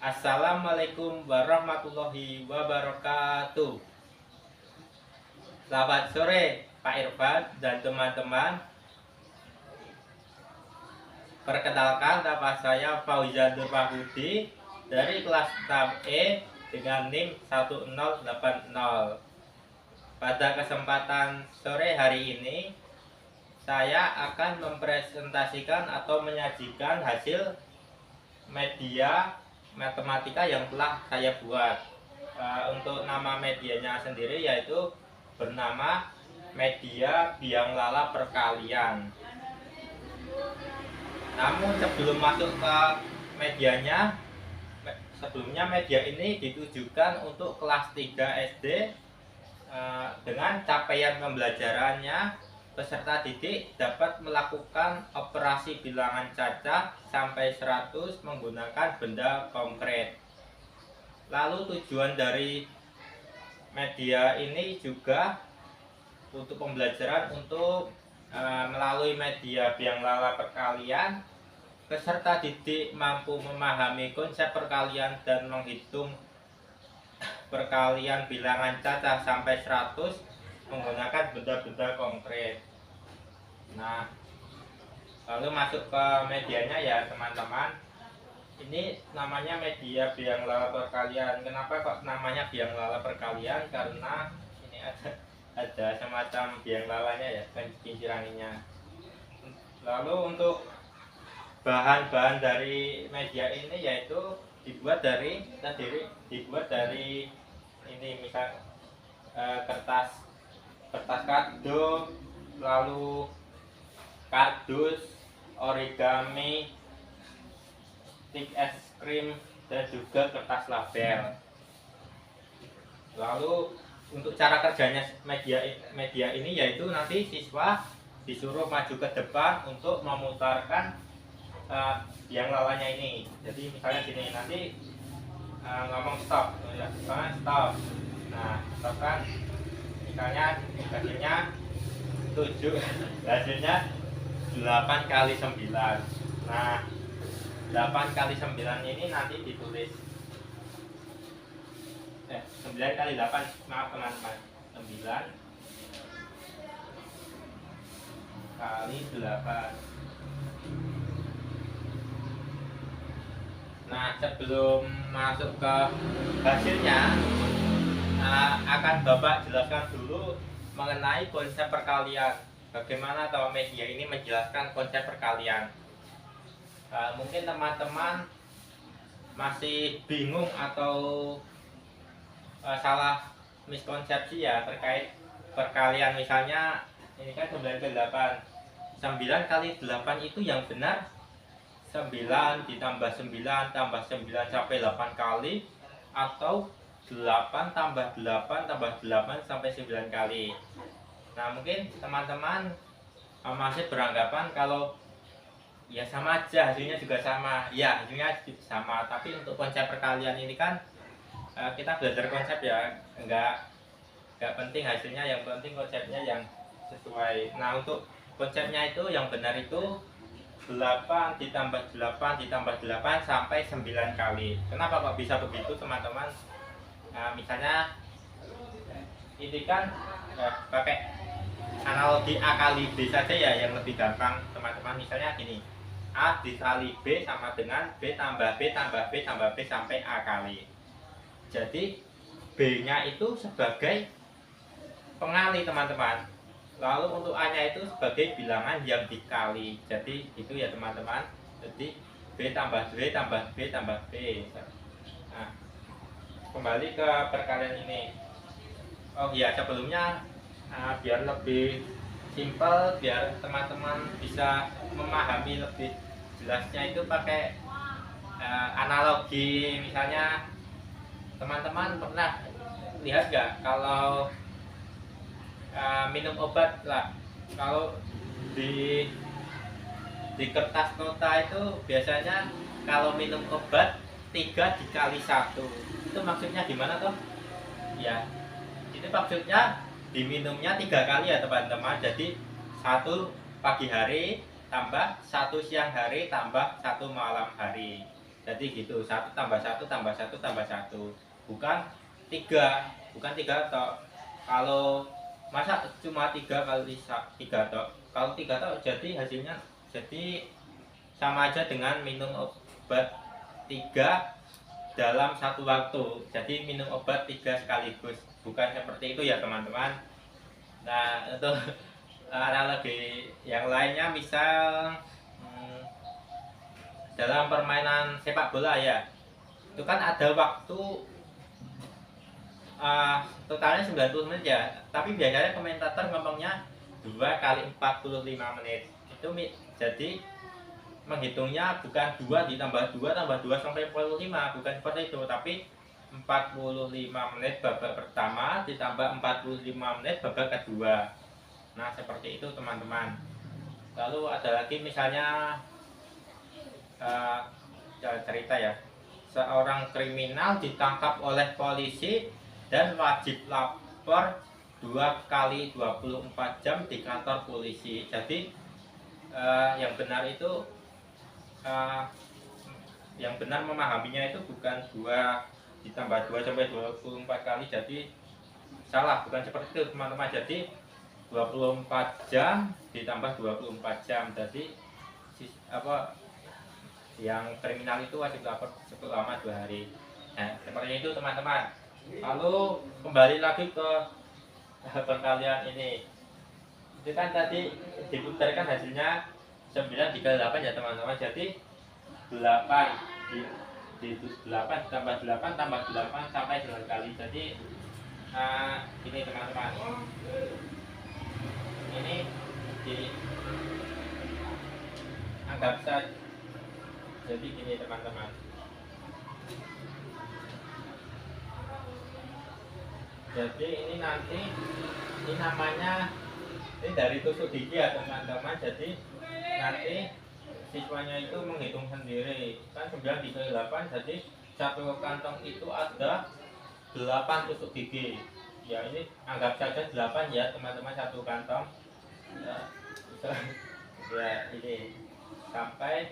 Assalamualaikum warahmatullahi wabarakatuh. Selamat sore Pak Irfan dan teman-teman. Perkenalkan, nama saya Fauzan Nurmahudi dari kelas 6E dengan NIM 1080. Pada kesempatan sore hari ini, saya akan mempresentasikan atau menyajikan hasil media matematika yang telah saya buat. Untuk nama medianya sendiri yaitu bernama media biang lala perkalian. Namun sebelum masuk ke medianya, sebelumnya media ini ditujukan untuk kelas 3 SD dengan capaian pembelajarannya peserta didik dapat melakukan operasi bilangan cacah sampai 100 menggunakan benda konkret. Lalu tujuan dari media ini juga untuk pembelajaran untuk melalui media biang lala perkalian, peserta didik mampu memahami konsep perkalian dan menghitung perkalian bilangan cacah sampai 100 menggunakan benda-benda konkret. Nah, lalu masuk ke medianya ya teman-teman. Ini namanya media biang lala perkalian. Kenapa kok namanya biang lala perkalian? Karena ini ada semacam biang lalanya ya, kan kinciraninya. Lalu untuk bahan-bahan dari media ini yaitu dibuat dari ini misal kertas kado, lalu kardus, origami, stick es krim, dan juga kertas label. Lalu untuk cara kerjanya media ini yaitu nanti siswa disuruh maju ke depan untuk memutarkan biang lalanya ini. Jadi misalnya gini, nanti ngomong stop, stop. Nah, stop kan, misalnya hasilnya 7, hasilnya 8 kali 9. Nah, 8 kali 9 ini nanti ditulis 9 kali 8, maaf teman-teman, 9 kali 8. Nah, sebelum masuk ke hasilnya, akan Bapak jelaskan dulu mengenai konsep perkalian. Bagaimana atau media ini menjelaskan konsep perkalian. Mungkin teman-teman masih bingung atau salah miskonsepsi ya terkait perkalian. Misalnya ini kan 9 kali 8, 9 kali 8 itu yang benar 9 ditambah 9 tambah 9 sampai 8 kali, atau 8 tambah 8 tambah 8 sampai 9 kali. Nah, mungkin teman-teman masih beranggapan kalau ya sama aja, hasilnya juga sama. Ya, hasilnya sama, tapi untuk konsep perkalian ini kan kita belajar konsep ya, enggak penting hasilnya, yang penting konsepnya yang sesuai. Nah, untuk konsepnya itu yang benar itu 8 ditambah 8 ditambah 8 sampai 9 kali. Kenapa kok bisa begitu teman-teman? Nah, misalnya ini kan pakai analogi A kali B saja ya, yang lebih gampang teman-teman. Misalnya gini, A dikali B sama dengan B tambah B tambah B tambah B sampai A kali. Jadi B nya itu sebagai pengali teman-teman, lalu untuk A nya itu sebagai bilangan yang dikali. Jadi itu ya teman-teman. Jadi B tambah B tambah B tambah B. Nah, kembali ke perkalian ini. Oh iya, sebelumnya biar lebih simpel, biar teman-teman bisa memahami lebih jelasnya, itu pakai analogi. Misalnya teman-teman pernah lihat gak kalau minum obat lah, kalau di kertas nota itu biasanya kalau minum obat 3 dikali 1, itu maksudnya gimana toh? Ya, itu maksudnya diminumnya 3 kali ya teman-teman. Jadi 1 pagi hari tambah 1 siang hari tambah 1 malam hari. Jadi gitu, 1 tambah 1 tambah 1 tambah 1, bukan 3, bukan 3 toh. Kalau masa cuma 3 kali 3 toh, kalau 3 toh jadi hasilnya jadi sama aja dengan minum obat 3 dalam satu waktu. Jadi minum obat 3 sekaligus, bukan seperti itu ya teman-teman. Nah untuk analogi yang lainnya, misal dalam permainan sepak bola ya, itu kan ada waktu totalnya 90 menit ya, tapi biasanya komentator ngomongnya 2 kali 45 menit. Itu jadi menghitungnya bukan 2 ditambah 2 tambah 2 sampai 45, bukan seperti itu, tapi 45 menit babak pertama ditambah 45 menit babak kedua. Nah seperti itu teman-teman. Lalu ada lagi misalnya cerita ya, seorang kriminal ditangkap oleh polisi dan wajib lapor 2 kali 24 jam di kantor polisi. Jadi yang benar itu yang benar memahaminya itu bukan 2 ditambah 2 sampai 24 kali, jadi salah, bukan seperti itu teman-teman. Jadi 24 jam ditambah 24 jam, jadi yang kriminal itu wajib lapor selama 2 hari. Nah seperti itu teman-teman. Lalu kembali lagi ke perkalian ini, itu kan tadi diputarkan hasilnya 9 dikali 8 ya teman-teman. Jadi 8 di 8 tambah 8 tambah 8 sampai 9 kali. Jadi ini teman-teman, ini dianggap saja. Jadi gini teman-teman, jadi ini nanti ini namanya, ini dari tusuk gigi ya teman-teman. Jadi nanti siswanya itu menghitung sendiri, kan 9 dikali 8, jadi satu kantong itu ada 8 tusuk gigi ya. Ini anggap saja 8 ya teman-teman, satu kantong ya, ya ini sampai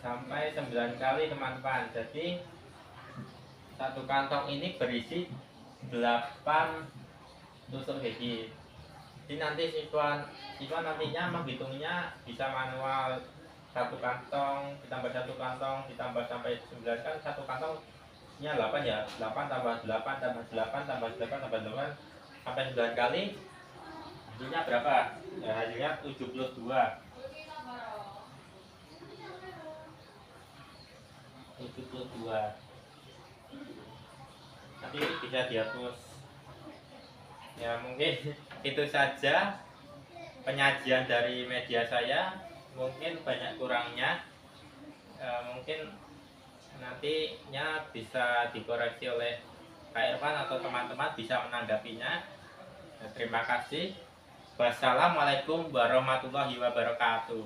sampai 9 kali teman-teman. Jadi satu kantong ini berisi 8 tusuk gigi. Jadi nanti siswa nantinya menghitungnya bisa manual, satu kantong ditambah satu kantong ditambah sampai 9, kan satu kantongnya 8 ya, 8 tambah 8 tambah 8 tambah 8 tambah 8 sampai 9 kali, hasilnya berapa? Ya, hasilnya 72. Nanti bisa dihapus ya. Mungkin itu saja penyajian dari media saya, mungkin banyak kurangnya, mungkin nantinya bisa dikoreksi oleh Kak Irfan atau teman-teman bisa menanggapinya. Terima kasih. Wassalamualaikum warahmatullahi wabarakatuh.